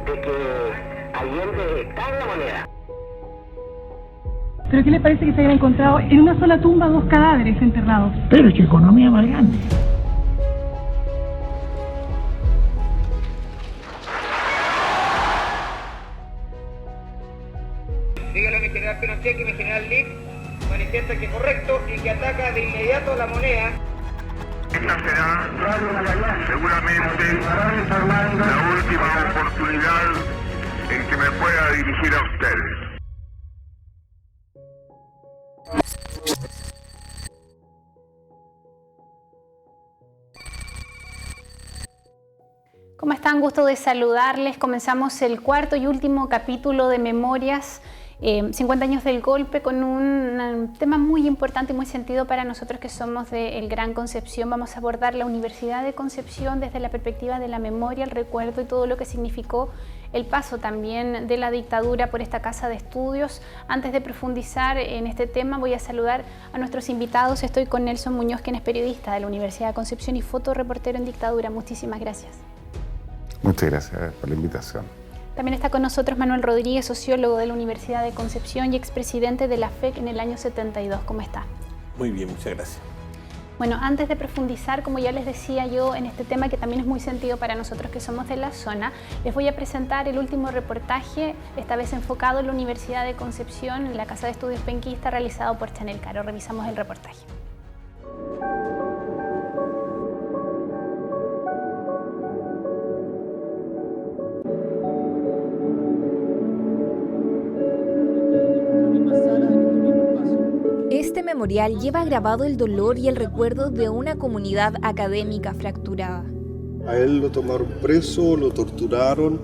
de que Allende está en la moneda. ¿Pero qué les parece que se hayan encontrado en una sola tumba 2 cadáveres enterrados? Pero es que economía más grande. Dígale a mi general Pinochet que mi general Lick manifiesta que es correcto y que ataca de inmediato la moneda. Esta será seguramente la última oportunidad en que me pueda dirigir a ustedes. ¿Cómo están? Gusto de saludarles. Comenzamos el cuarto y último capítulo de Memorias, 50 años del golpe, con un tema muy importante y muy sentido para nosotros que somos del Gran Concepción. Vamos a abordar la Universidad de Concepción desde la perspectiva de la memoria, el recuerdo y todo lo que significó el paso también de la dictadura por esta casa de estudios. Antes de profundizar en este tema, voy a saludar a nuestros invitados. Estoy con Nelson Muñoz, quien es periodista de la Universidad de Concepción y fotoreportero en dictadura. Muchísimas gracias. Muchas gracias por la invitación. También está con nosotros Manuel Rodríguez, sociólogo de la Universidad de Concepción y expresidente de la FEC en el año 72. ¿Cómo está? Muy bien, muchas gracias. Bueno, antes de profundizar, como ya les decía yo, en este tema que también es muy sentido para nosotros que somos de la zona, les voy a presentar el último reportaje, esta vez enfocado en la Universidad de Concepción, en la Casa de Estudios Penquista, realizado por Chanel Caro. Revisamos el reportaje. Este memorial lleva grabado el dolor y el recuerdo de una comunidad académica fracturada. A él lo tomaron preso, lo torturaron,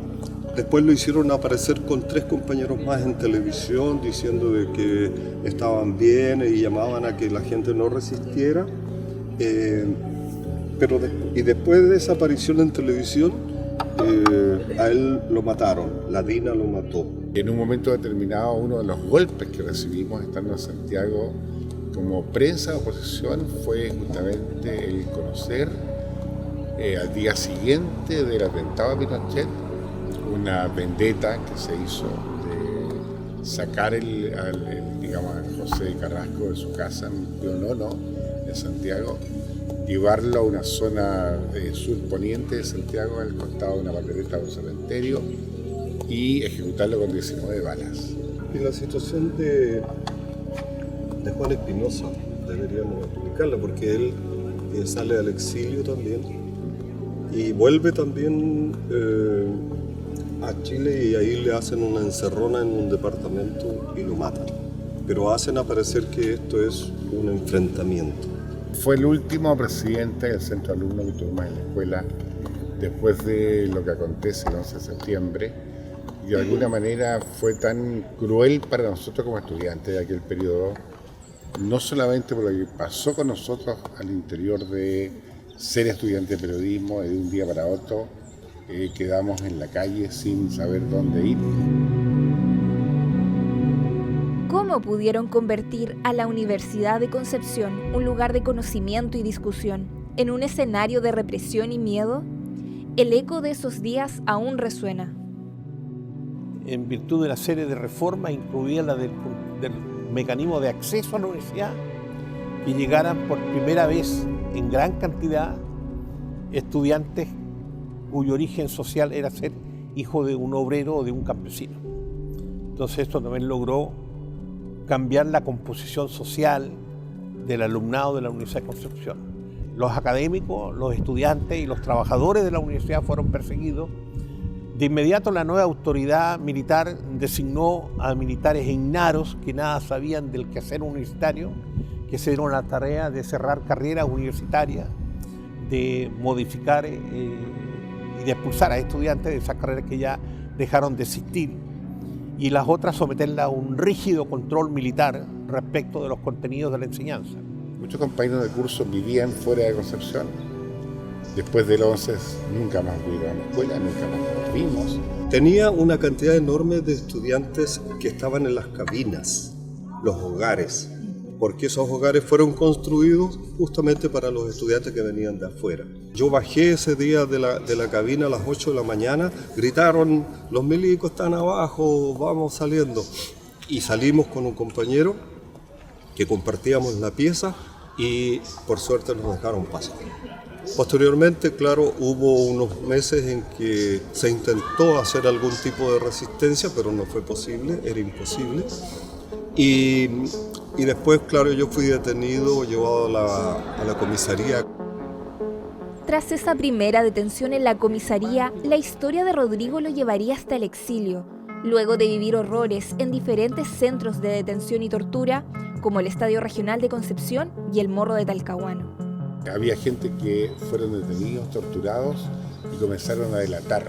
después lo hicieron aparecer con 3 compañeros más en televisión diciendo de que estaban bien y llamaban a que la gente no resistiera. Y después de esa aparición en televisión, a él lo mataron, la DINA lo mató. En un momento determinado, uno de los golpes que recibimos estando en Santiago como prensa de oposición fue justamente el conocer al día siguiente del atentado a Pinochet una vendetta que se hizo de sacar a José Carrasco de su casa en Pío IX en Santiago, llevarlo a una zona surponiente de Santiago, al costado de una papeleta de un cementerio, y ejecutarlo con 19 balas. Y la situación de Juan Espinosa deberíamos explicarla, porque él sale al exilio también y vuelve también a Chile, y ahí le hacen una encerrona en un departamento y lo matan. Pero hacen aparecer que esto es un enfrentamiento. Fue el último presidente del centro de alumnos que tuvimos en la escuela después de lo que acontece el 11 de septiembre. Y de alguna manera fue tan cruel para nosotros como estudiantes de aquel periodo, no solamente por lo que pasó con nosotros al interior de ser estudiantes de periodismo, de un día para otro quedamos en la calle sin saber dónde ir. ¿Cómo pudieron convertir a la Universidad de Concepción, un lugar de conocimiento y discusión, en un escenario de represión y miedo? El eco de esos días aún resuena. En virtud de una serie de reformas, incluida la del mecanismo de acceso a la universidad, que llegaran por primera vez en gran cantidad estudiantes cuyo origen social era ser hijo de un obrero o de un campesino. Entonces esto también logró cambiar la composición social del alumnado de la Universidad de Concepción. Los académicos, los estudiantes y los trabajadores de la universidad fueron perseguidos. De inmediato la nueva autoridad militar designó a militares ignaros que nada sabían del quehacer universitario, que se dieron la tarea de cerrar carreras universitarias, de modificar y de expulsar a estudiantes de esas carreras que ya dejaron de existir, y las otras someterlas a un rígido control militar respecto de los contenidos de la enseñanza. Muchos compañeros de curso vivían fuera de Concepción. Después del 11 nunca más volvieron a la escuela, nunca más nos vimos. Tenía una cantidad enorme de estudiantes que estaban en las cabinas, los hogares, porque esos hogares fueron construidos justamente para los estudiantes que venían de afuera. Yo bajé ese día de la cabina a las 8 de la mañana, gritaron, los milicos están abajo, vamos saliendo. Y salimos con un compañero que compartíamos la pieza y por suerte nos dejaron pasar. Posteriormente, claro, hubo unos meses en que se intentó hacer algún tipo de resistencia, pero no fue posible, era imposible. Y después, claro, yo fui detenido, llevado a la comisaría. Tras esa primera detención en la comisaría, la historia de Rodrigo lo llevaría hasta el exilio, luego de vivir horrores en diferentes centros de detención y tortura, como el Estadio Regional de Concepción y el Morro de Talcahuano. Había gente que fueron detenidos, torturados y comenzaron a delatar.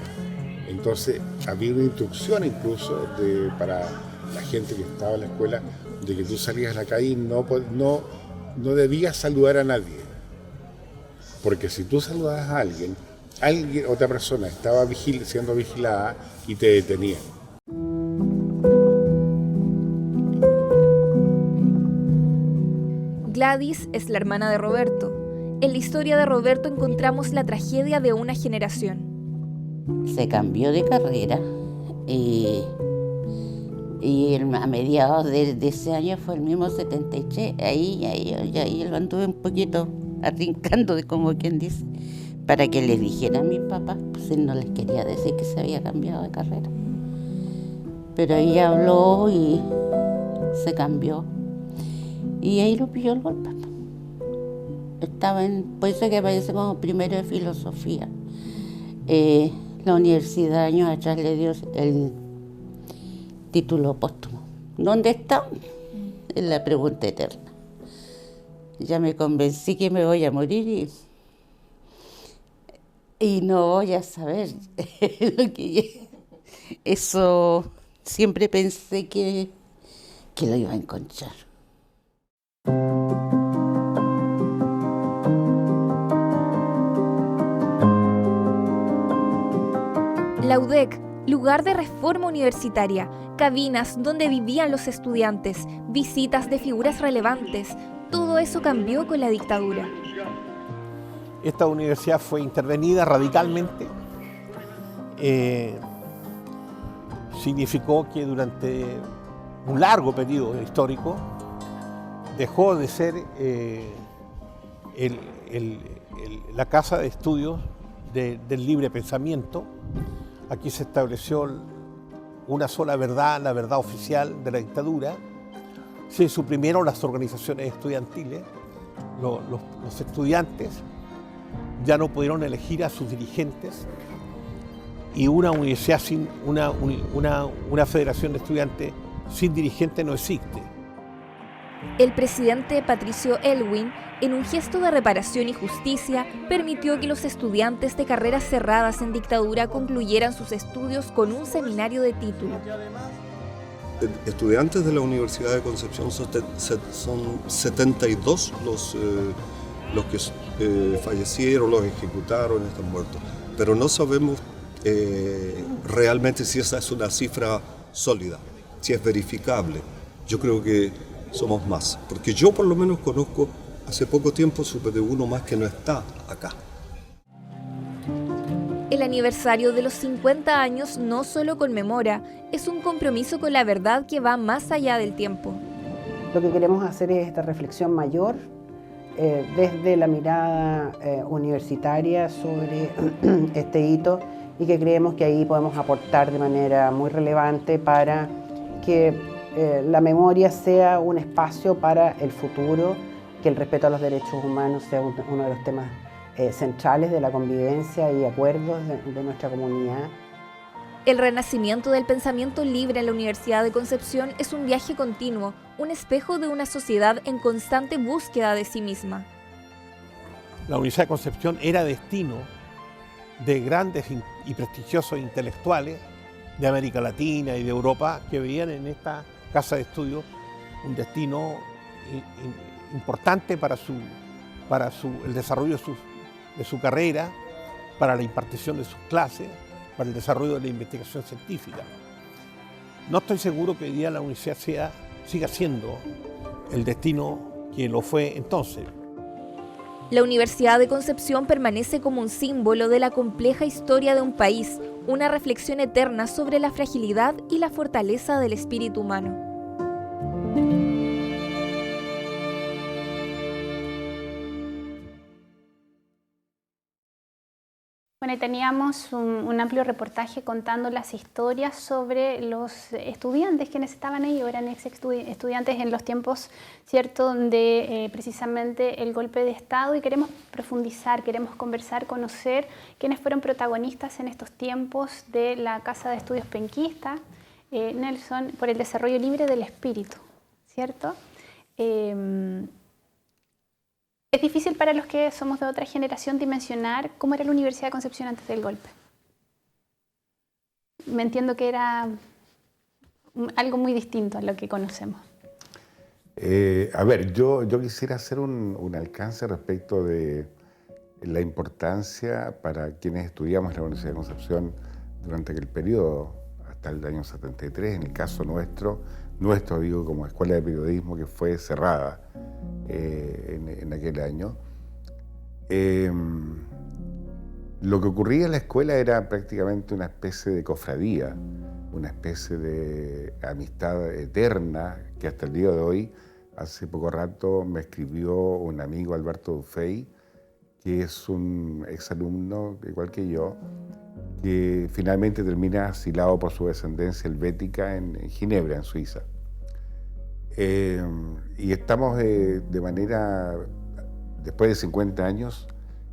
Entonces había una instrucción incluso para la gente que estaba en la escuela de que tú salías a la calle y no debías saludar a nadie. Porque si tú saludabas a alguien, otra persona estaba siendo vigilada y te detenían. Gladys es la hermana de Roberto. En la historia de Roberto encontramos la tragedia de una generación. Se cambió de carrera y a mediados de ese año fue el mismo 73. Ahí lo anduve un poquito arrincando, como quien dice, para que les dijera a mis papás, pues él no les quería decir que se había cambiado de carrera. Pero ella habló y se cambió. Y ahí lo pilló el golpe. Estaba por eso que aparece como primero de filosofía. La universidad años atrás le dio el título póstumo. ¿Dónde está? Es la pregunta eterna. Ya me convencí que me voy a morir y no voy a saber lo que eso siempre pensé que lo iba a encontrar. La UDEC, lugar de reforma universitaria, cabinas donde vivían los estudiantes, visitas de figuras relevantes, todo eso cambió con la dictadura. Esta universidad fue intervenida radicalmente. Significó que durante un largo periodo histórico dejó de ser la casa de estudios del libre pensamiento. Aquí se estableció una sola verdad, la verdad oficial de la dictadura. Se suprimieron las organizaciones estudiantiles. Los estudiantes ya no pudieron elegir a sus dirigentes y una universidad sin una federación de estudiantes sin dirigente no existe. El presidente Patricio Aylwin, en un gesto de reparación y justicia, permitió que los estudiantes de carreras cerradas en dictadura concluyeran sus estudios con un seminario de título. Estudiantes de la Universidad de Concepción son 72 los que fallecieron, los ejecutaron, están muertos. Pero no sabemos realmente si esa es una cifra sólida, si es verificable. Yo creo que somos más, porque yo por lo menos conozco, hace poco tiempo supe de uno más que no está acá. El aniversario de los 50 años no solo conmemora, es un compromiso con la verdad que va más allá del tiempo. Lo que queremos hacer es esta reflexión mayor desde la mirada universitaria sobre este hito y que creemos que ahí podemos aportar de manera muy relevante para que la memoria sea un espacio para el futuro, que el respeto a los derechos humanos sea uno de los temas centrales de la convivencia y acuerdos de nuestra comunidad. El renacimiento del pensamiento libre en la Universidad de Concepción es un viaje continuo, un espejo de una sociedad en constante búsqueda de sí misma. La Universidad de Concepción era destino de grandes y prestigiosos intelectuales de América Latina y de Europa que veían en esta casa de estudios un destino importante para el desarrollo de su carrera, para la impartición de sus clases, para el desarrollo de la investigación científica. No estoy seguro que hoy día la universidad siga siendo el destino que lo fue entonces. La Universidad de Concepción permanece como un símbolo de la compleja historia de un país, una reflexión eterna sobre la fragilidad y la fortaleza del espíritu humano. Bueno, y teníamos un amplio reportaje contando las historias sobre los estudiantes quienes estaban ahí, o eran estudiantes en los tiempos, ¿cierto?, de precisamente el golpe de Estado, y queremos profundizar, queremos conversar, conocer quiénes fueron protagonistas en estos tiempos de la Casa de Estudios Penquista, Nelson, por el desarrollo libre del espíritu, ¿cierto? Es difícil para los que somos de otra generación dimensionar cómo era la Universidad de Concepción antes del golpe. Me entiendo que era algo muy distinto a lo que conocemos. A ver, yo quisiera hacer un alcance respecto de la importancia para quienes estudiamos en la Universidad de Concepción durante aquel periodo, hasta el año 73, en el caso nuestro digo, como escuela de periodismo que fue cerrada en aquel año. Lo que ocurría en la escuela era prácticamente una especie de cofradía, una especie de amistad eterna que hasta el día de hoy, hace poco rato me escribió un amigo, Alberto Dufey, que es un exalumno igual que yo, que finalmente termina asilado por su descendencia helvética en Ginebra, en Suiza. Y estamos de manera, después de 50 años,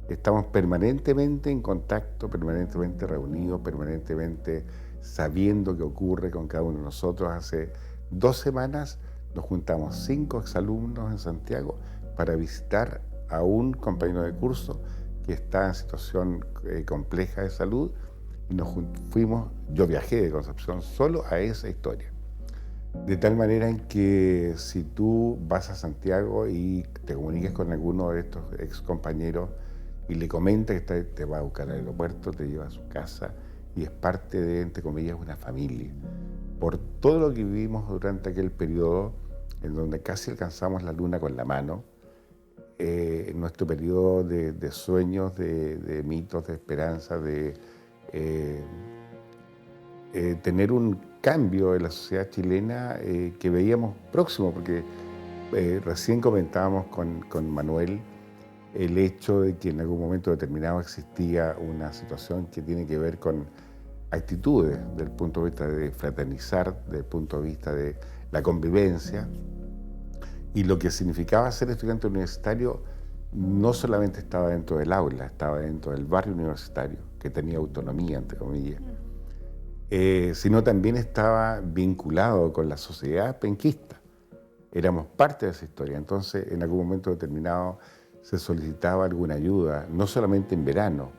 estamos permanentemente en contacto, permanentemente reunidos, permanentemente sabiendo qué ocurre con cada uno de nosotros. Hace 2 semanas nos juntamos 5 exalumnos en Santiago para visitar a un compañero de curso que está en situación compleja de salud, y nos fuimos, yo viajé de Concepción solo a esa historia. De tal manera en que si tú vas a Santiago y te comunicas con alguno de estos ex compañeros y le comentas que te va a buscar al aeropuerto, te lleva a su casa y es parte de, entre comillas, una familia. Por todo lo que vivimos durante aquel periodo en donde casi alcanzamos la luna con la mano, en nuestro periodo de sueños, de mitos, de esperanza, de tener un cambio en la sociedad chilena que veíamos próximo, porque recién comentábamos con Manuel el hecho de que en algún momento determinado existía una situación que tiene que ver con actitudes desde el punto de vista de fraternizar, desde el punto de vista de la convivencia, y lo que significaba ser estudiante universitario no solamente estaba dentro del aula, estaba dentro del barrio universitario, que tenía autonomía, entre comillas, sino también estaba vinculado con la sociedad penquista. Éramos parte de esa historia. Entonces, en algún momento determinado se solicitaba alguna ayuda, no solamente en verano,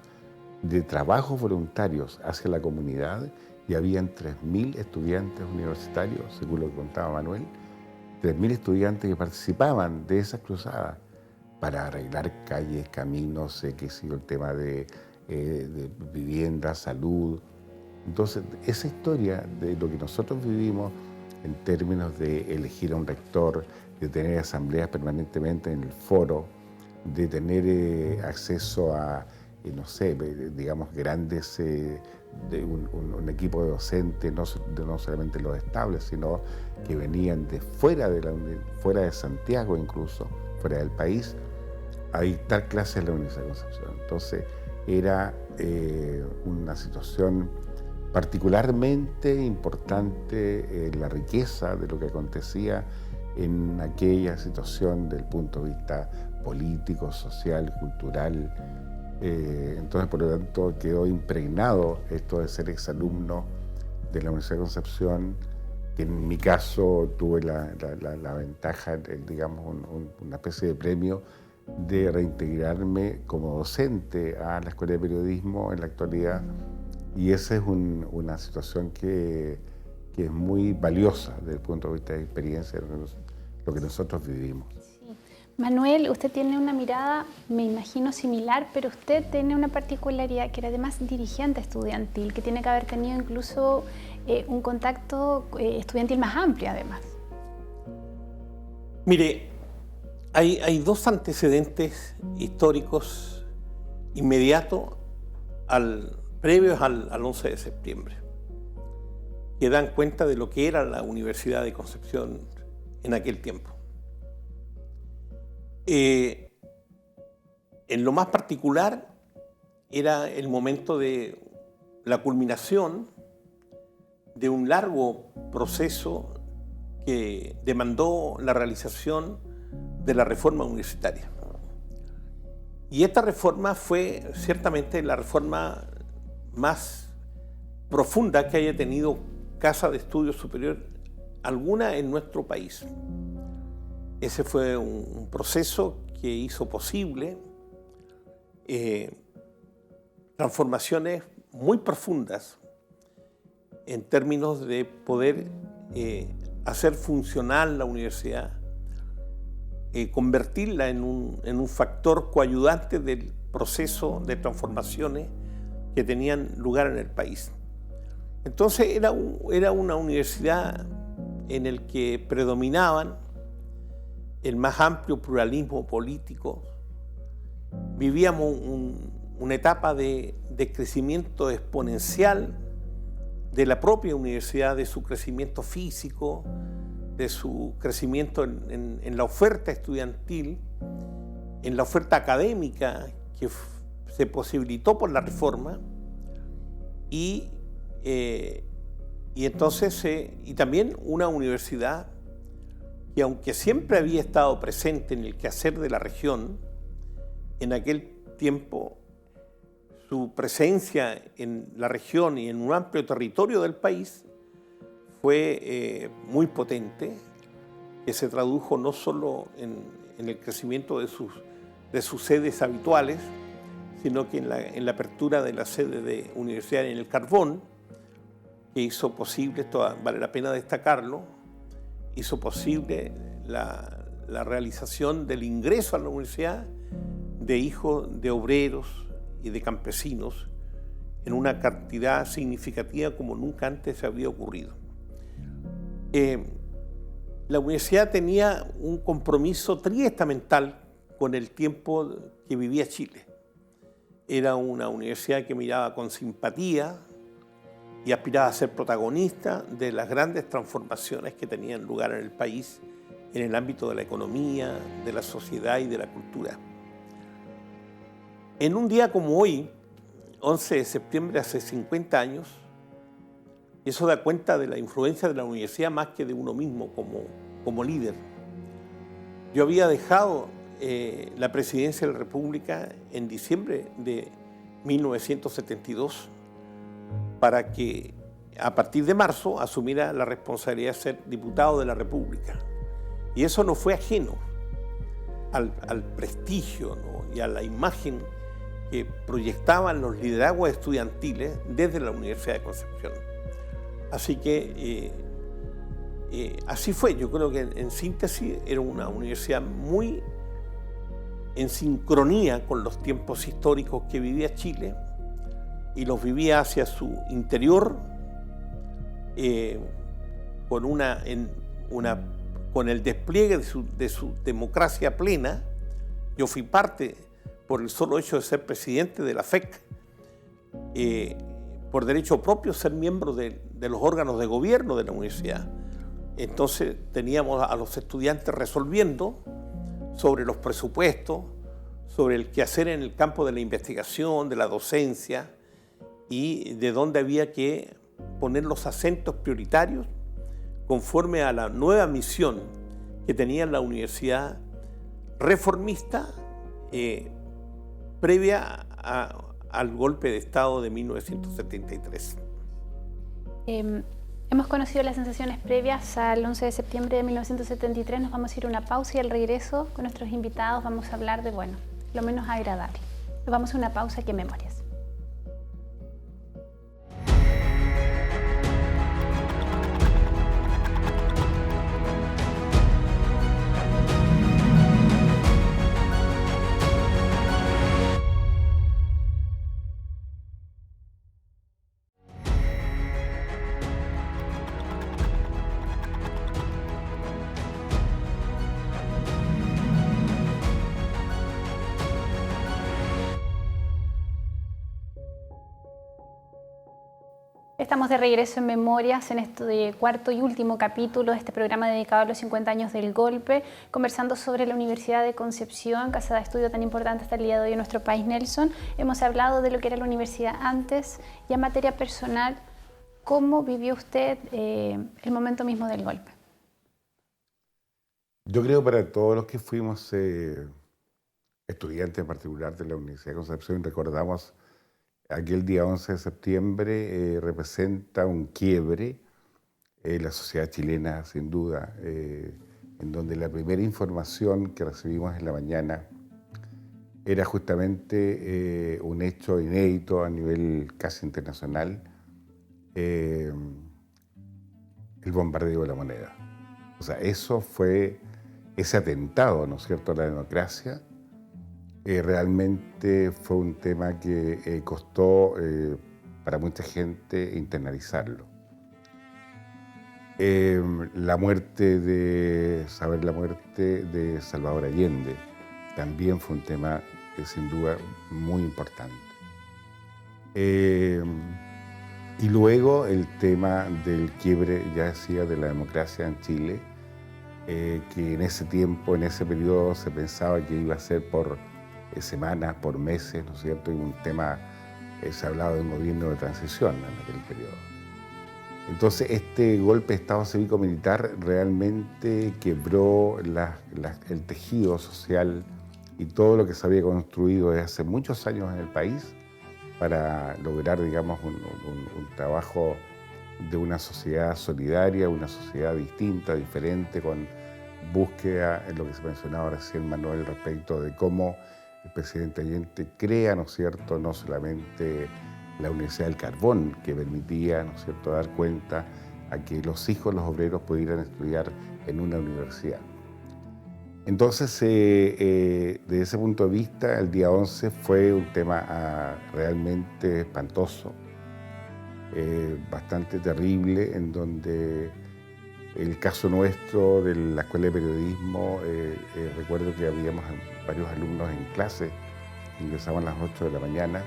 de trabajos voluntarios hacia la comunidad, y habían 3.000 estudiantes universitarios, según lo que contaba Manuel, 3.000 estudiantes que participaban de esas cruzadas para arreglar calles, caminos, qué sé yo, el tema de vivienda, salud. Entonces, esa historia de lo que nosotros vivimos en términos de elegir a un rector, de tener asambleas permanentemente en el foro, de tener acceso a, no sé, digamos, grandes, de un equipo de docentes, no solamente los estables, sino que venían de fuera de Santiago incluso, fuera del país, a dictar clases en la Universidad de Concepción. Entonces, era una situación particularmente importante, la riqueza de lo que acontecía en aquella situación desde el punto de vista político, social, cultural. Entonces, por lo tanto, quedó impregnado esto de ser exalumno de la Universidad de Concepción, que en mi caso tuve la ventaja, digamos, una especie de premio de reintegrarme como docente a la Escuela de Periodismo en la actualidad, y esa es una situación que es muy valiosa desde el punto de vista de experiencia de lo que nosotros vivimos. Sí. Manuel, usted tiene una mirada, me imagino, similar, pero usted tiene una particularidad que era además dirigente estudiantil, que tiene que haber tenido incluso un contacto estudiantil más amplio además. Mire, Hay dos antecedentes históricos inmediatos previos al 11 de septiembre que dan cuenta de lo que era la Universidad de Concepción en aquel tiempo. En lo más particular era el momento de la culminación de un largo proceso que demandó la realización de la reforma universitaria. Y esta reforma fue ciertamente la reforma más profunda que haya tenido Casa de Estudios Superior alguna en nuestro país. Ese fue un proceso que hizo posible transformaciones muy profundas en términos de poder hacer funcional la universidad, convertirla en un factor coayudante del proceso de transformaciones que tenían lugar en el país. Entonces era una universidad en el que predominaban el más amplio pluralismo político. Vivíamos una etapa de crecimiento exponencial de la propia universidad, de su crecimiento físico, de su crecimiento en la oferta estudiantil, en la oferta académica que se posibilitó por la reforma y también una universidad que, aunque siempre había estado presente en el quehacer de la región, en aquel tiempo su presencia en la región y en un amplio territorio del país fue muy potente, que se tradujo no solo en el crecimiento de sus sedes habituales, sino que en la apertura de la sede de universidad en el Carbón, que hizo posible, esto vale la pena destacarlo, hizo posible la realización del ingreso a la universidad de hijos de obreros y de campesinos en una cantidad significativa como nunca antes se había ocurrido. La universidad tenía un compromiso triestamental con el tiempo que vivía Chile. Era una universidad que miraba con simpatía y aspiraba a ser protagonista de las grandes transformaciones que tenían lugar en el país en el ámbito de la economía, de la sociedad y de la cultura. En un día como hoy, 11 de septiembre, hace 50 años, eso da cuenta de la influencia de la universidad más que de uno mismo como líder. Yo había dejado la presidencia de la República en diciembre de 1972 para que a partir de marzo asumiera la responsabilidad de ser diputado de la República. Y eso no fue ajeno al prestigio, ¿no?, y a la imagen que proyectaban los liderazgos estudiantiles desde la Universidad de Concepción. Así que así fue. Yo creo que en síntesis era una universidad muy en sincronía con los tiempos históricos que vivía Chile y los vivía hacia su interior con el despliegue de su democracia plena. Yo fui parte, por el solo hecho de ser presidente de la FEC, por derecho propio ser miembro de los órganos de gobierno de la universidad. Entonces teníamos a los estudiantes resolviendo sobre los presupuestos, sobre el quehacer en el campo de la investigación, de la docencia y de dónde había que poner los acentos prioritarios conforme a la nueva misión que tenía la universidad reformista previa al golpe de Estado de 1973. Hemos conocido las sensaciones previas al 11 de septiembre de 1973. Nos vamos a ir a una pausa y al regreso con nuestros invitados vamos a hablar de, lo menos agradable. Nos vamos a una pausa aquí en Memorias. estamos de regreso en Memorias, en este cuarto y último capítulo de este programa dedicado a los 50 años del golpe, conversando sobre la Universidad de Concepción, casa de estudio tan importante hasta el día de hoy en nuestro país, Nelson. Hemos hablado de lo que era la universidad antes y en materia personal, ¿cómo vivió usted el momento mismo del golpe? Yo creo para todos los que fuimos estudiantes en particular de la Universidad de Concepción, recordamos aquel día 11 de septiembre, representa un quiebre en la sociedad chilena, sin duda, en donde la primera información que recibimos en la mañana era justamente un hecho inédito a nivel casi internacional, el bombardeo de la Moneda. O sea, eso fue ese atentado, ¿no es cierto?, a la democracia. Realmente fue un tema que costó para mucha gente internalizarlo. Saber la muerte de Salvador Allende también fue un tema sin duda muy importante. Y luego el tema del quiebre, ya decía, de la democracia en Chile, que en ese tiempo, en ese periodo, se pensaba que iba a ser por semanas, por meses, ¿no es cierto? Y un tema, se hablaba de un gobierno de transición en aquel periodo. Entonces, este golpe de Estado cívico-militar realmente quebró el tejido social y todo lo que se había construido desde hace muchos años en el país para lograr, digamos, un trabajo de una sociedad solidaria, una sociedad distinta, diferente, con búsqueda en lo que se mencionaba recién, Manuel, respecto de cómo el presidente Allende crea, ¿no es cierto?, no solamente la Universidad del Carbón, que permitía, ¿no es cierto?, dar cuenta a que los hijos, los obreros, pudieran estudiar en una universidad. Entonces, desde ese punto de vista, el día 11 fue un tema realmente espantoso, bastante terrible, en donde el caso nuestro de la Escuela de Periodismo, recuerdo que habíamos varios alumnos en clase, ingresaban a las 8 de la mañana,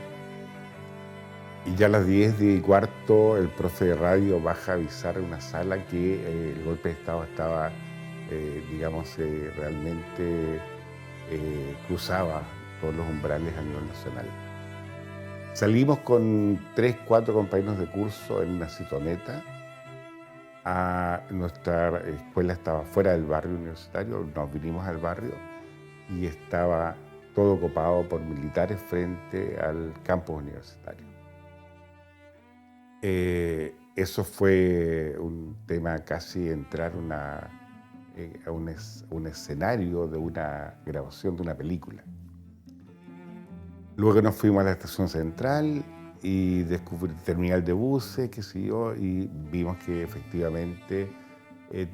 y ya a las 10 y cuarto el profe de radio baja a avisar en una sala que el golpe de Estado estaba, realmente cruzaba todos los umbrales a nivel nacional. Salimos con 3, 4 compañeros de curso en una citoneta. Nuestra escuela estaba fuera del barrio universitario, nos vinimos al barrio y estaba todo copado por militares frente al campus universitario. Eso fue un tema, casi entrar a un escenario de una grabación de una película. Luego nos fuimos a la estación central y descubrí terminal de buses, qué sé yo, y vimos que efectivamente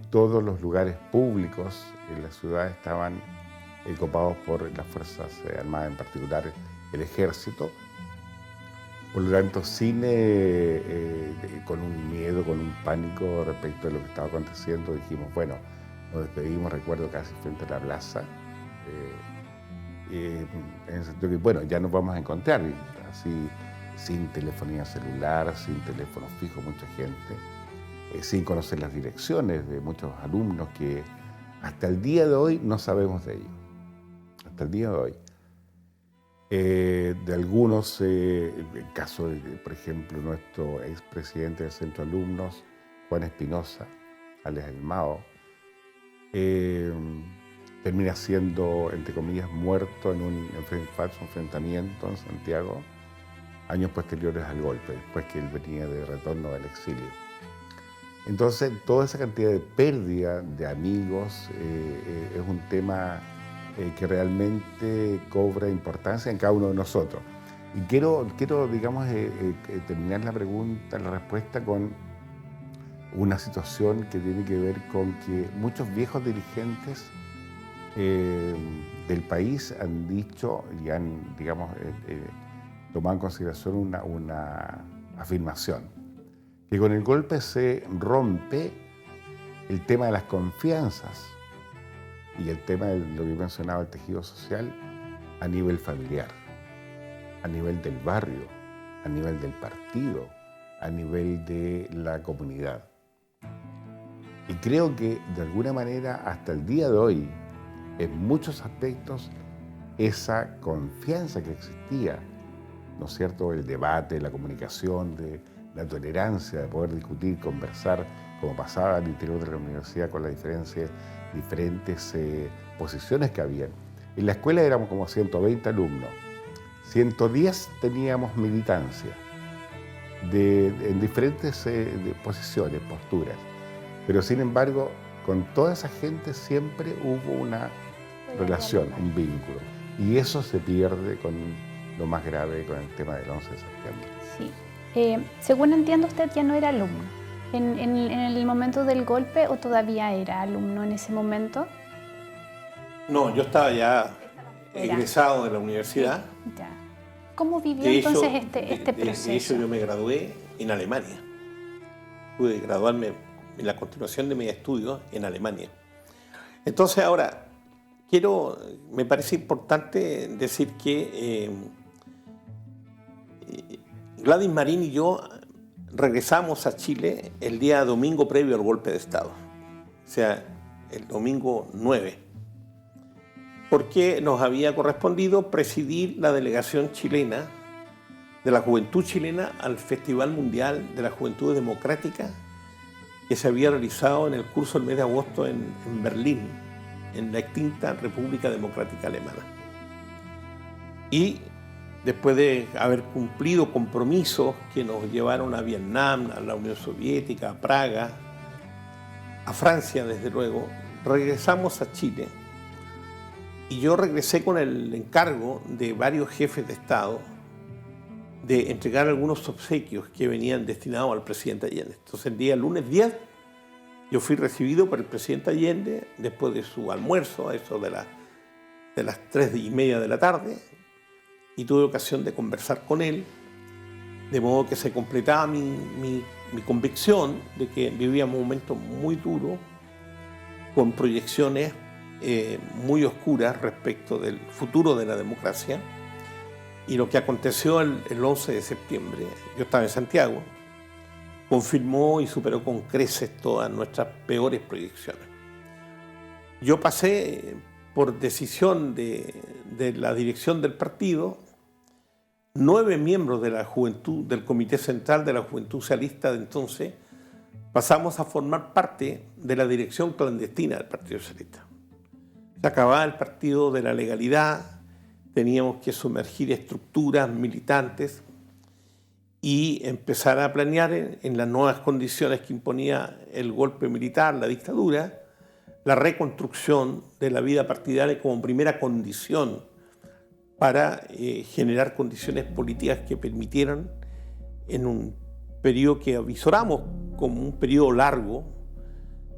todos los lugares públicos en la ciudad estaban copados por las Fuerzas Armadas, en particular el Ejército. Por lo tanto, con un miedo, con un pánico respecto de lo que estaba aconteciendo, dijimos, bueno, nos despedimos, recuerdo, casi frente a la plaza, en el sentido que, bueno, ya nos vamos a encontrar, así, sin telefonía celular, sin teléfono fijo, mucha gente, sin conocer las direcciones de muchos alumnos que hasta el día de hoy no sabemos de ellos, hasta el día de hoy. De algunos, el caso de, por ejemplo, nuestro expresidente del Centro de Alumnos, Juan Espinosa, alias El Mao, termina siendo, entre comillas, muerto en un falso enfrentamiento en Santiago, años posteriores al golpe, después que él venía de retorno del exilio. Entonces, toda esa cantidad de pérdida de amigos es un tema que realmente cobra importancia en cada uno de nosotros. Y quiero digamos, terminar la respuesta con una situación que tiene que ver con que muchos viejos dirigentes del país han dicho y han, digamos, tomado en consideración una afirmación, que con el golpe se rompe el tema de las confianzas y el tema de lo que mencionaba, el tejido social, a nivel familiar, a nivel del barrio, a nivel del partido, a nivel de la comunidad. Y creo que de alguna manera hasta el día de hoy, en muchos aspectos, esa confianza que existía, ¿no es cierto?, el debate, la comunicación, de la tolerancia, de poder discutir, conversar, como pasaba al interior de la universidad con las diferentes posiciones que habían. En la escuela éramos como 120 alumnos, 110 teníamos militancia en diferentes posiciones, posturas, pero sin embargo con toda esa gente siempre hubo una relación, un vínculo, y eso se pierde con lo más grave, con el tema del 11 de septiembre. Sí. Según entiendo, usted ya no era alumno en el momento del golpe, ¿o todavía era alumno en ese momento? No, yo estaba ya egresado de la universidad. Ya. ¿Cómo vivió entonces este proceso? De hecho, yo me gradué en Alemania. Pude graduarme en la continuación de mis estudios en Alemania. Entonces ahora, me parece importante decir que Gladys Marín y yo regresamos a Chile el día domingo previo al golpe de Estado, o sea, el domingo 9, porque nos había correspondido presidir la delegación chilena de la juventud chilena al Festival Mundial de la Juventud Democrática que se había realizado en el curso del mes de agosto en Berlín, en la extinta República Democrática Alemana. Y después de haber cumplido compromisos que nos llevaron a Vietnam, a la Unión Soviética, a Praga, a Francia desde luego, regresamos a Chile. Y yo regresé con el encargo de varios jefes de Estado de entregar algunos obsequios que venían destinados al presidente Allende. Entonces el día lunes 10 yo fui recibido por el presidente Allende después de su almuerzo, a eso de las 3:30 de la tarde, y tuve ocasión de conversar con él, de modo que se completaba mi convicción de que vivíamos un momento muy duro, con proyecciones muy oscuras respecto del futuro de la democracia. Y lo que aconteció el 11 de septiembre, yo estaba en Santiago, confirmó y superó con creces todas nuestras peores proyecciones. Yo pasé, por decisión de la dirección del partido, 9 miembros de la juventud, del Comité Central de la Juventud Socialista de entonces, pasamos a formar parte de la dirección clandestina del Partido Socialista. Se acababa el partido de la legalidad, teníamos que sumergir estructuras militantes y empezar a planear en las nuevas condiciones que imponía el golpe militar, la dictadura, la reconstrucción de la vida partidaria como primera condición para generar condiciones políticas que permitieran, en un periodo que avisoramos como un periodo largo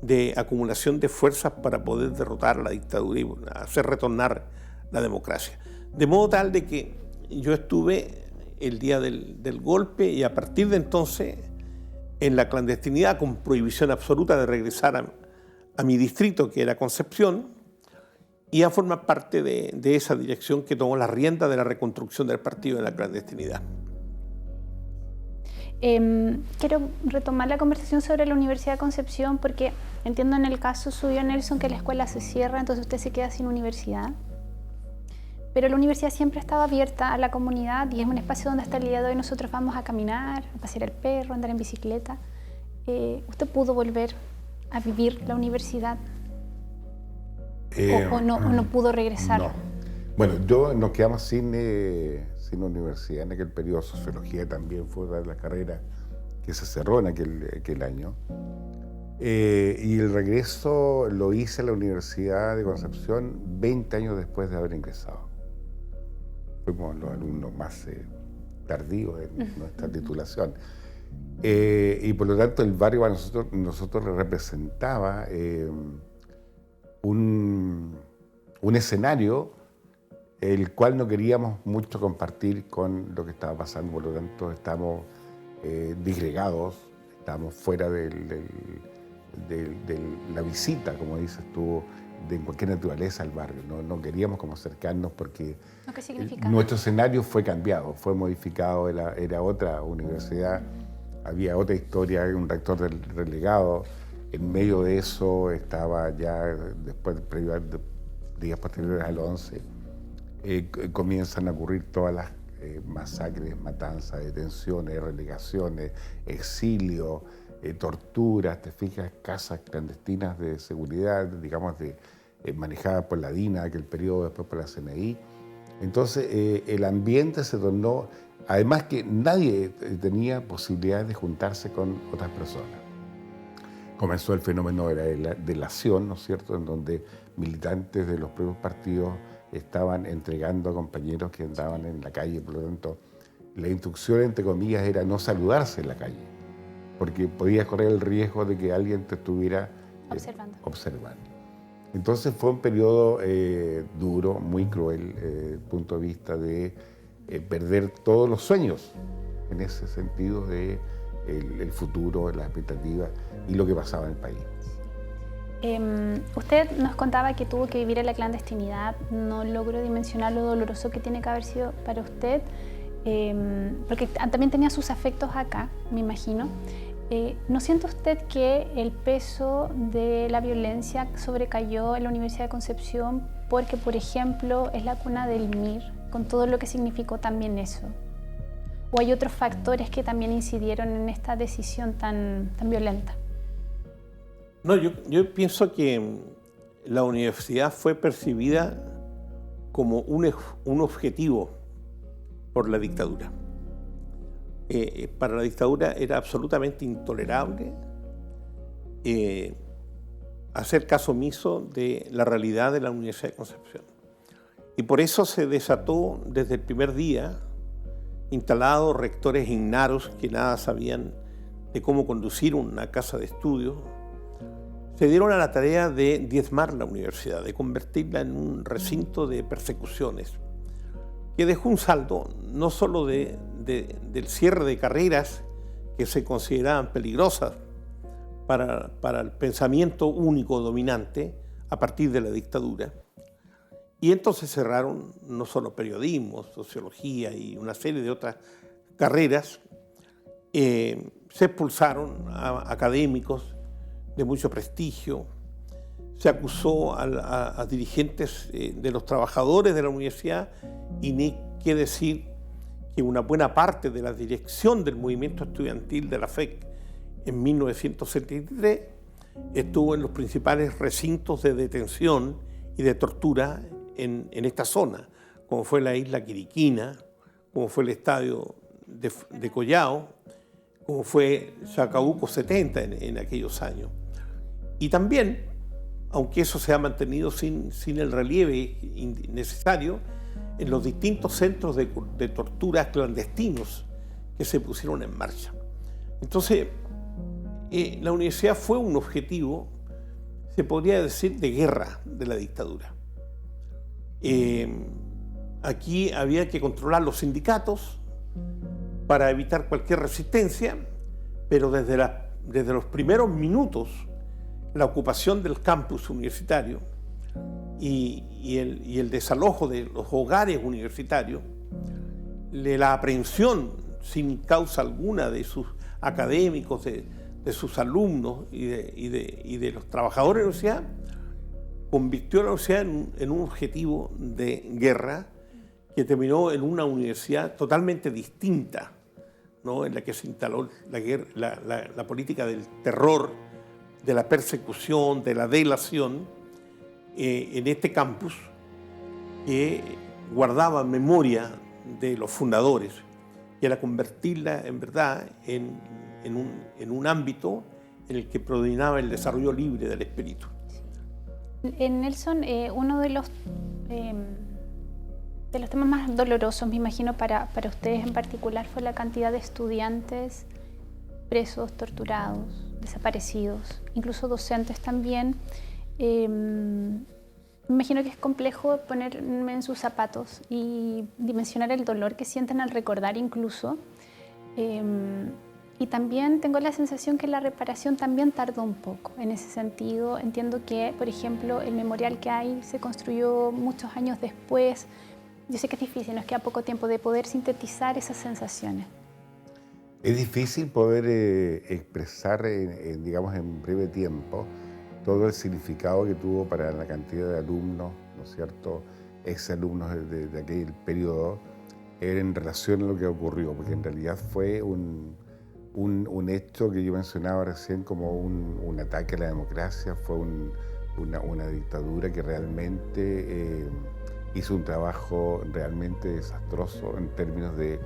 de acumulación de fuerzas para poder derrotar la dictadura y hacer retornar la democracia. De modo tal de que yo estuve el día del golpe y a partir de entonces en la clandestinidad con prohibición absoluta de regresar a mi distrito, que era Concepción, y a formar parte de esa dirección que tomó la rienda de la reconstrucción del partido en la clandestinidad. Quiero retomar la conversación sobre la Universidad de Concepción porque entiendo en el caso suyo, Nelson, que la escuela se cierra, entonces usted se queda sin universidad. Pero la universidad siempre ha estado abierta a la comunidad y es un espacio donde hasta el día de hoy nosotros vamos a caminar, a pasear el perro, a andar en bicicleta. ¿Usted pudo volver a vivir la universidad? ¿O no pudo regresar? No. Bueno, nos quedamos sin universidad en aquel periodo. Sociología también fue una de las carreras que se cerró en aquel año. Y el regreso lo hice a la Universidad de Concepción 20 años después de haber ingresado. Fuimos los alumnos más tardíos en nuestra titulación. Y por lo tanto el barrio para nosotros representaba un escenario el cual no queríamos mucho compartir con lo que estaba pasando, por lo tanto estamos disgregados, estamos fuera de la visita, como dices tú, de cualquier naturaleza al barrio. No queríamos como acercarnos porque ¿Qué significa? Nuestro escenario fue cambiado, fue modificado, era otra universidad había otra historia, un rector relegado. En medio de eso estaba ya, después, días posteriores al 11, comienzan a ocurrir todas las masacres, matanzas, detenciones, relegaciones, exilio, torturas, te fijas, casas clandestinas de seguridad, digamos, manejadas por la DINA, aquel periodo, después por la CNI. Entonces el ambiente se tornó, además que nadie tenía posibilidades de juntarse con otras personas. Comenzó el fenómeno de la delación, ¿no es cierto?, en donde militantes de los propios partidos estaban entregando a compañeros que andaban en la calle. Por lo tanto, la instrucción, entre comillas, era no saludarse en la calle, porque podías correr el riesgo de que alguien te estuviera observando. Entonces fue un periodo duro, muy cruel, desde el punto de vista de perder todos los sueños, en ese sentido de el futuro, las expectativas y lo que pasaba en el país. Usted nos contaba que tuvo que vivir en la clandestinidad. No logro dimensionar lo doloroso que tiene que haber sido para usted, porque también tenía sus afectos acá, me imagino. ¿No siente usted que el peso de la violencia sobrecayó en la Universidad de Concepción porque, por ejemplo, es la cuna del MIR, con todo lo que significó también eso? ¿O hay otros factores que también incidieron en esta decisión tan violenta? No, yo pienso que la universidad fue percibida como un objetivo por la dictadura. Para la dictadura era absolutamente intolerable hacer caso omiso de la realidad de la Universidad de Concepción. Y por eso se desató desde el primer día instalados rectores ignaros que nada sabían de cómo conducir una casa de estudio. Se dieron a la tarea de diezmar la universidad, de convertirla en un recinto de persecuciones, que dejó un saldo no solo del cierre de carreras que se consideraban peligrosas para el pensamiento único dominante a partir de la dictadura. Y entonces cerraron no solo periodismo, sociología y una serie de otras carreras. Se expulsaron a académicos de mucho prestigio, se acusó a dirigentes de los trabajadores de la universidad, y ni qué decir que una buena parte de la dirección del movimiento estudiantil de la FEC en 1973 estuvo en los principales recintos de detención y de tortura en esta zona, como fue la isla Quiriquina, como fue el estadio de Collao, como fue Chacabuco 70 en aquellos años. Y también, aunque eso se ha mantenido sin el relieve necesario, en los distintos centros de tortura clandestinos que se pusieron en marcha. Entonces, la universidad fue un objetivo, se podría decir, de guerra de la dictadura. Aquí había que controlar los sindicatos para evitar cualquier resistencia, pero desde los primeros minutos, la ocupación del campus universitario y el desalojo de los hogares universitarios, la aprehensión sin causa alguna de sus académicos, de sus alumnos y de los trabajadores de la universidad, convirtió a la universidad en un objetivo de guerra que terminó en una universidad totalmente distinta, ¿no?, en la que se instaló la política del terror, de la persecución, de la delación, en este campus que guardaba memoria de los fundadores, y era convertirla en verdad en un ámbito en el que predominaba el desarrollo libre del espíritu. Nelson, uno de los temas más dolorosos, me imagino, para ustedes en particular, fue la cantidad de estudiantes presos, torturados, desaparecidos, incluso docentes también. Me imagino que es complejo ponerme en sus zapatos y dimensionar el dolor que sienten al recordar incluso. Y también tengo la sensación que la reparación también tardó un poco. En ese sentido, entiendo que, por ejemplo, el memorial que hay se construyó muchos años después. Yo sé que es difícil, nos queda poco tiempo de poder sintetizar esas sensaciones. Es difícil poder expresar, digamos, en breve tiempo todo el significado que tuvo para la cantidad de alumnos, ¿no es cierto?, exalumnos de aquel periodo, en relación a lo que ocurrió, porque en realidad fue un hecho que yo mencionaba recién como un ataque a la democracia, fue una dictadura que realmente hizo un trabajo realmente desastroso en términos de,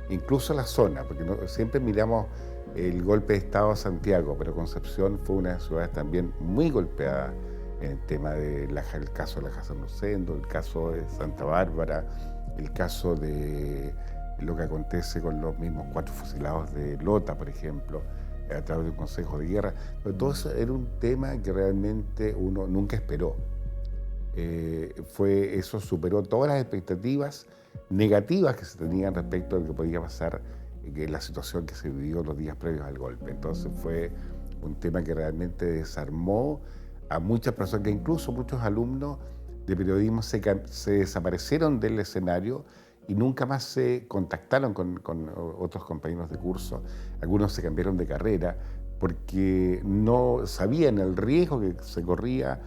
incluso la zona, porque siempre miramos el golpe de Estado a Santiago, pero Concepción fue una de las ciudades también muy golpeada en el tema del caso de la Casa Rosendo, el caso de Santa Bárbara, el caso de lo que acontece con los mismos 4 fusilados de Lota, por ejemplo, a través del Consejo de Guerra. Pero todo eso era un tema que realmente uno nunca esperó. Eso superó todas las expectativas negativas que se tenían respecto a lo que podía pasar en la situación que se vivió los días previos al golpe. Entonces fue un tema que realmente desarmó a muchas personas, que incluso muchos alumnos de periodismo se desaparecieron del escenario y nunca más se contactaron con otros compañeros de curso. Algunos se cambiaron de carrera porque no sabían el riesgo que se corría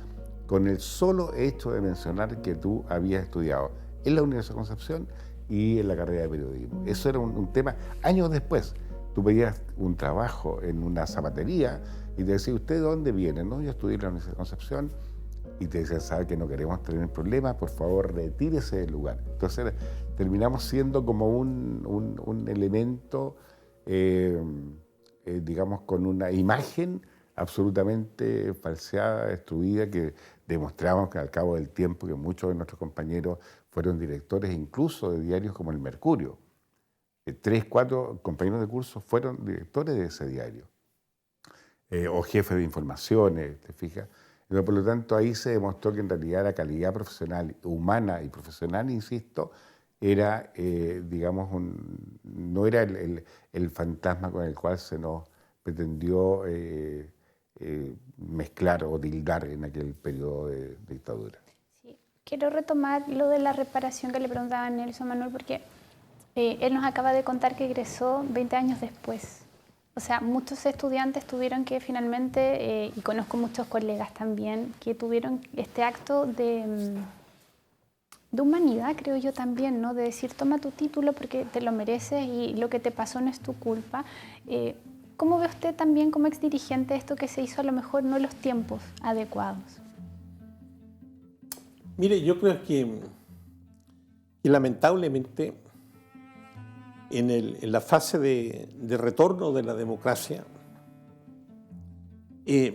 con el solo hecho de mencionar que tú habías estudiado en la Universidad de Concepción y en la carrera de periodismo. Eso era un tema. Años después, tú pedías un trabajo en una zapatería y te decían, ¿usted de dónde viene? No, yo estudié en la Universidad de Concepción. Y te decían, sabe que no queremos tener problemas, por favor, retírese del lugar. Entonces terminamos siendo como un elemento, digamos, con una imagen absolutamente falseada, destruida, que demostramos que al cabo del tiempo que muchos de nuestros compañeros fueron directores incluso de diarios como El Mercurio. 3, 4 compañeros de curso fueron directores de ese diario, o jefes de informaciones, ¿te fijas? Pero por lo tanto ahí se demostró que en realidad la calidad profesional, humana y profesional, insisto, era, digamos, no era el fantasma con el cual se nos pretendió mezclar o tildar en aquel periodo de dictadura. Sí. Quiero retomar lo de la reparación que le preguntaba a Nelson Manuel, porque él nos acaba de contar que egresó 20 años después. O sea, muchos estudiantes tuvieron que finalmente, y conozco muchos colegas también, que tuvieron este acto de humanidad, creo yo también, ¿no? De decir, toma tu título porque te lo mereces y lo que te pasó no es tu culpa. ¿Cómo ve usted también como exdirigente esto que se hizo a lo mejor no en los tiempos adecuados? Mire, yo creo que lamentablemente en la fase de retorno de la democracia,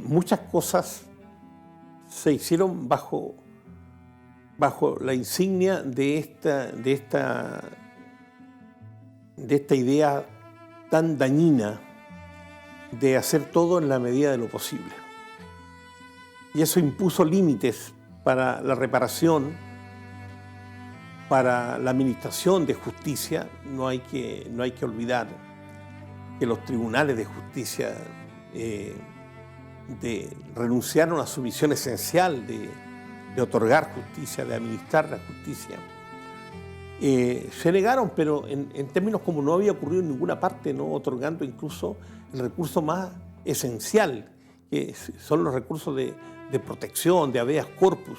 muchas cosas se hicieron bajo la insignia de esta idea tan dañina de hacer todo en la medida de lo posible. Y eso impuso límites para la reparación, para la administración de justicia. No hay que olvidar que los tribunales de justicia renunciaron a su misión esencial de otorgar justicia, de administrar la justicia. Se negaron, pero en términos como no había ocurrido en ninguna parte, no otorgando incluso el recurso más esencial, que son los recursos de protección, de habeas corpus,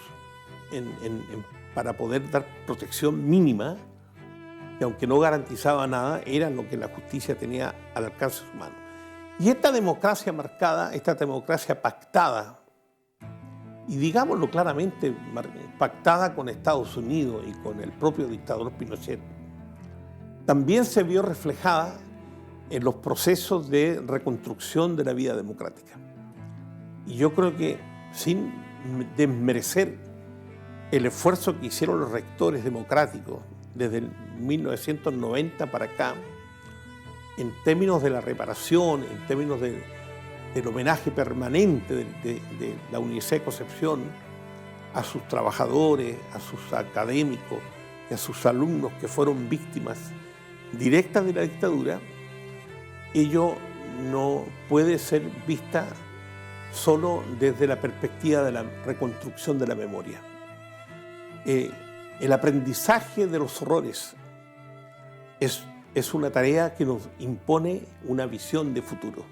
para poder dar protección mínima, que aunque no garantizaba nada, era lo que la justicia tenía al alcance de su mano. Y esta democracia marcada, esta democracia pactada, y digámoslo claramente, pactada con Estados Unidos y con el propio dictador Pinochet, también se vio reflejada en los procesos de reconstrucción de la vida democrática. Y yo creo que, sin desmerecer el esfuerzo que hicieron los rectores democráticos desde el 1990 para acá, en términos de la reparación, en términos del homenaje permanente de la Universidad de Concepción a sus trabajadores, a sus académicos y a sus alumnos que fueron víctimas directas de la dictadura, ello no puede ser vista solo desde la perspectiva de la reconstrucción de la memoria. El aprendizaje de los horrores es es una tarea que nos impone una visión de futuro.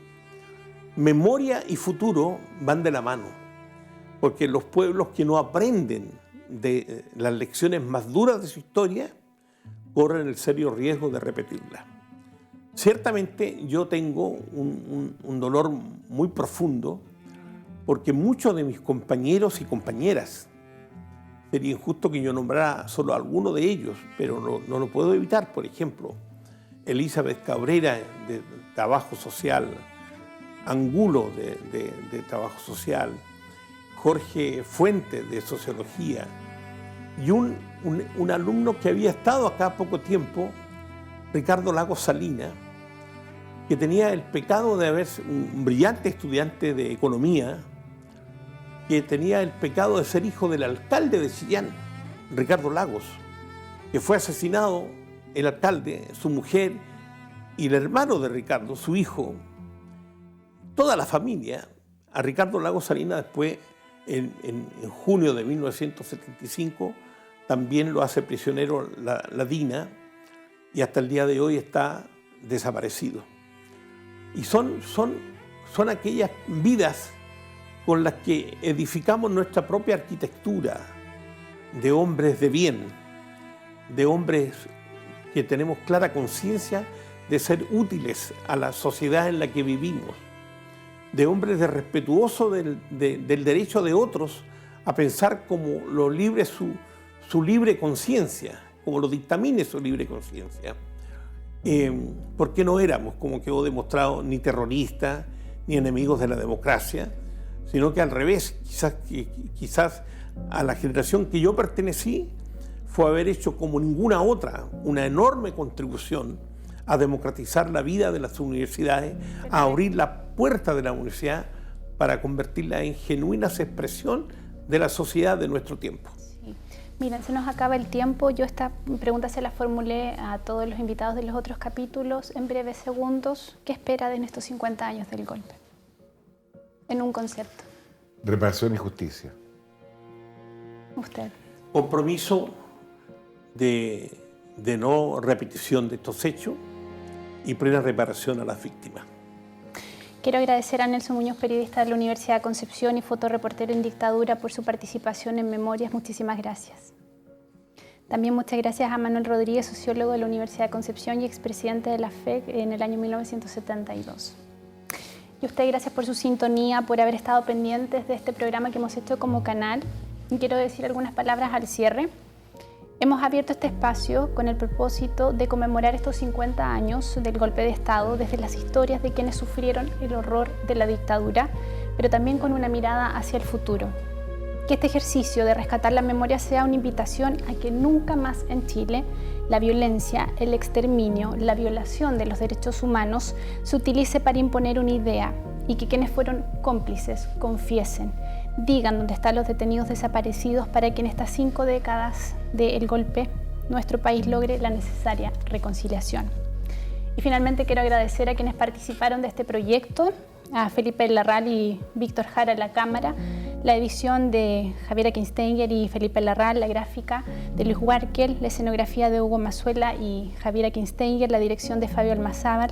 Memoria y futuro van de la mano, porque los pueblos que no aprenden de las lecciones más duras de su historia corren el serio riesgo de repetirla. Ciertamente yo tengo un dolor muy profundo porque muchos de mis compañeros y compañeras, sería injusto que yo nombrara solo a alguno de ellos, pero no lo puedo evitar. Por ejemplo, Elizabeth Cabrera de Trabajo Social, Angulo de Trabajo Social, Jorge Fuentes de Sociología y un alumno que había estado acá poco tiempo, Ricardo Lagos Salinas, que tenía el pecado de haber sido un brillante estudiante de economía, que tenía el pecado de ser hijo del alcalde de Chillán, Ricardo Lagos, que fue asesinado el alcalde, su mujer y el hermano de Ricardo, su hijo, toda la familia. A Ricardo Lagos Salinas después, en junio de 1975, también lo hace prisionero la DINA y hasta el día de hoy está desaparecido. Y son aquellas vidas con las que edificamos nuestra propia arquitectura de hombres de bien, de hombres que tenemos clara conciencia de ser útiles a la sociedad en la que vivimos, de hombres de respetuoso del derecho de otros a pensar como lo libre su libre conciencia, como lo dictamine su libre conciencia. Porque no éramos, como quedó demostrado, ni terroristas, ni enemigos de la democracia, sino que al revés, quizás a la generación que yo pertenecí fue haber hecho como ninguna otra una enorme contribución a democratizar la vida de las universidades, a abrir la puerta de la universidad para convertirla en genuinas expresión de la sociedad de nuestro tiempo. Sí. Miren, se nos acaba el tiempo. Yo esta pregunta se la formulé a todos los invitados de los otros capítulos. En breves segundos, ¿qué espera de estos 50 años del golpe? En un concepto. Reparación y justicia. Usted. Compromiso de no repetición de estos hechos y plena reparación a las víctimas. Quiero agradecer a Nelson Muñoz, periodista de la Universidad de Concepción y fotoreportero en dictadura, por su participación en Memorias. Muchísimas gracias. También muchas gracias a Manuel Rodríguez, sociólogo de la Universidad de Concepción y expresidente de la FEC en el año 1972. Y a usted, gracias por su sintonía, por haber estado pendientes de este programa que hemos hecho como canal. Y quiero decir algunas palabras al cierre. Hemos abierto este espacio con el propósito de conmemorar estos 50 años del golpe de Estado desde las historias de quienes sufrieron el horror de la dictadura, pero también con una mirada hacia el futuro. Que este ejercicio de rescatar la memoria sea una invitación a que nunca más en Chile la violencia, el exterminio, la violación de los derechos humanos se utilice para imponer una idea y que quienes fueron cómplices confiesen, digan dónde están los detenidos desaparecidos para que en estas 5 décadas del golpe nuestro país logre la necesaria reconciliación. Y finalmente quiero agradecer a quienes participaron de este proyecto, a Felipe Larral y Víctor Jara en la cámara, la edición de Javiera Kinsteiger y Felipe Larral, la gráfica de Luis Huarkel, la escenografía de Hugo Mazuela y Javiera Kinsteiger, la dirección de Fabio Almazábal,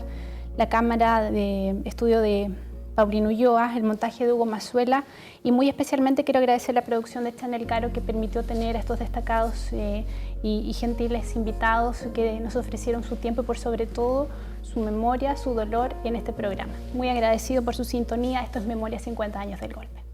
la cámara de estudio de Paulino Ulloa, el montaje de Hugo Mazuela y muy especialmente quiero agradecer la producción de Chanel Caro que permitió tener a estos destacados y gentiles invitados que nos ofrecieron su tiempo y por sobre todo su memoria, su dolor en este programa. Muy agradecido por su sintonía. Esto es Memoria 50 años del golpe.